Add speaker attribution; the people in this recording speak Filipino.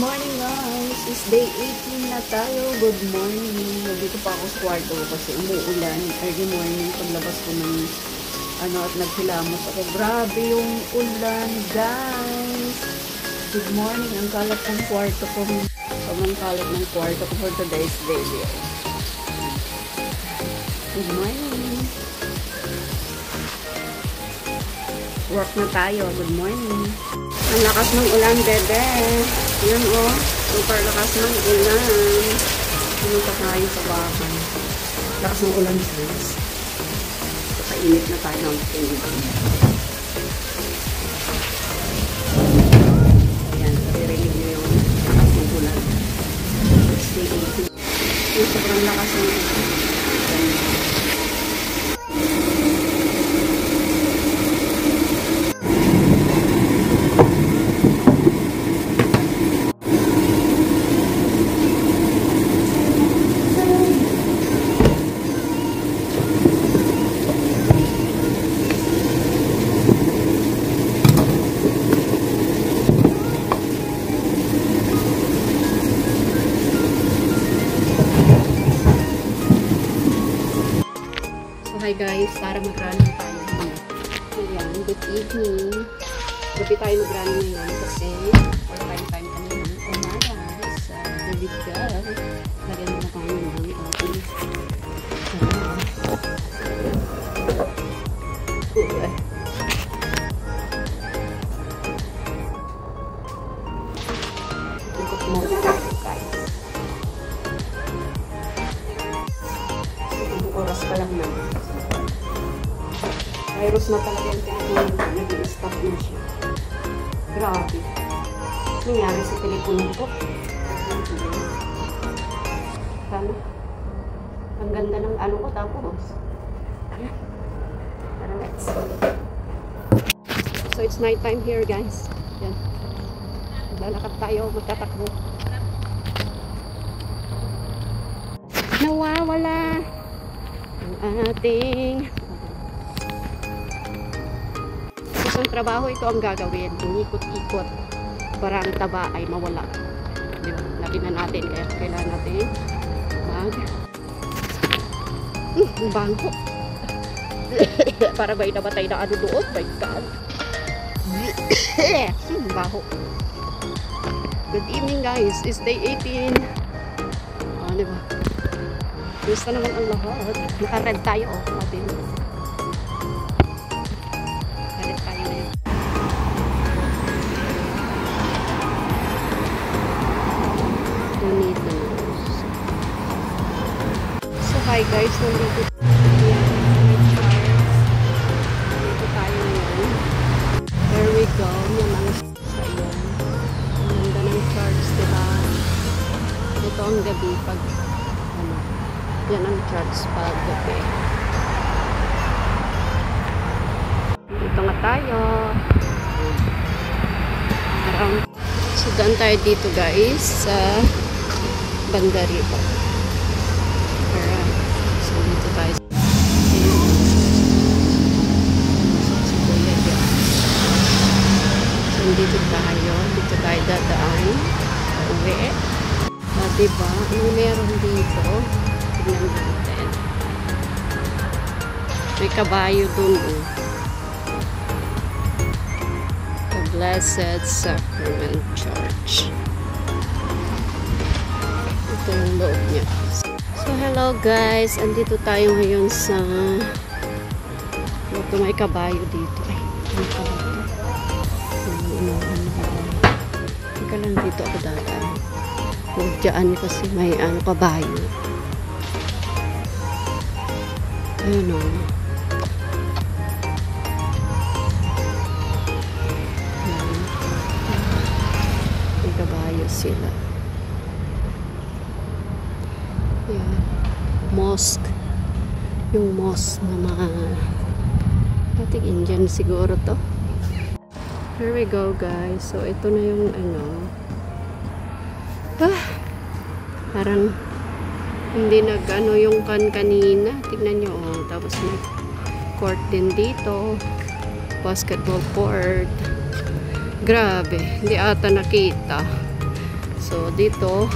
Speaker 1: morning guys! It's day 18 na tayo. Good morning. Nandito pa ako sa kwarto kasi umuulan. Early morning paglabas ko ng at naghilamos ako. Grabe yung ulan guys! Good morning. Ang kalat ng kwarto ko. Ang kalat ng kwarto ko for today's video. Good morning. Work na tayo. Good morning. Ang lakas ng ulan, bebe. Yan o. Super lakas ng ulan. Pumunta tayo sa bahay. Lakas ng ulan, guys. Kainit na tayo ng tingin. Ayan, naririnig nyo yung lakas ng ulan. Yung sobrang lakas ng ulan. Hi guys, para mag-running tayo ngayon. Ayan, good evening. Gabi tayo mag-running ngayon kasi for time kami ng umaga sa David Girl. Lagyan mo na kami ng ating ikot mo guys. Oras pa lang naman. Virus na talaga yung telepono ko. Nag-i-stop na siya. Grabe. Nangyari sa telepono ko. Sana. Ang ganda ng ano ko tapos. Tara, let's go. So it's night time here guys. Yan. Maglalakad tayo. Magtatakbo. Nawawala ang ating isang trabaho. Ito ang gagawin, inikot-ikot para ang taba ay mawala, diba? Laki na natin kaya kailangan natin ang bangko para ba inabatay na ano doon. My God. Baho. Good evening guys, it's day 18. Diba? Gusto naman ang lahat. Naka-red tayo. Natin. Naka-red tayo ngayon. Donitos. So hi guys. Nandito tayo ngayon. There we go. Yan ang sa iyo. Ang ganda ng charts, diba? Ito ang gabi pag yan ang charts pag gabi. Dito nga tayo. So daan tayo dito guys sa banda rito. So dito tayo. So dito tayo. Dito tayo dadaan. Uwi. Diba? Anong meron dito? Tignan natin. May kabayo dun The Blessed Sacrament Church. Ito yung loob niya. So hello guys, andito tayo ngayon sa may kabayo dito. Ay, may kabayo. Teka lang, dito ako dadaan. Huwag dyan kasi may kabayo. Ayun o. May kabayo sila. Ayan. Mosque. Yung mosque na mga dating Indian siguro to. Here we go guys. So ito na yung parang hindi nag-ano yung kanina. Tignan nyo, oh. Tapos may court din dito. Basketball court. Grabe, hindi ata nakita. So, dito,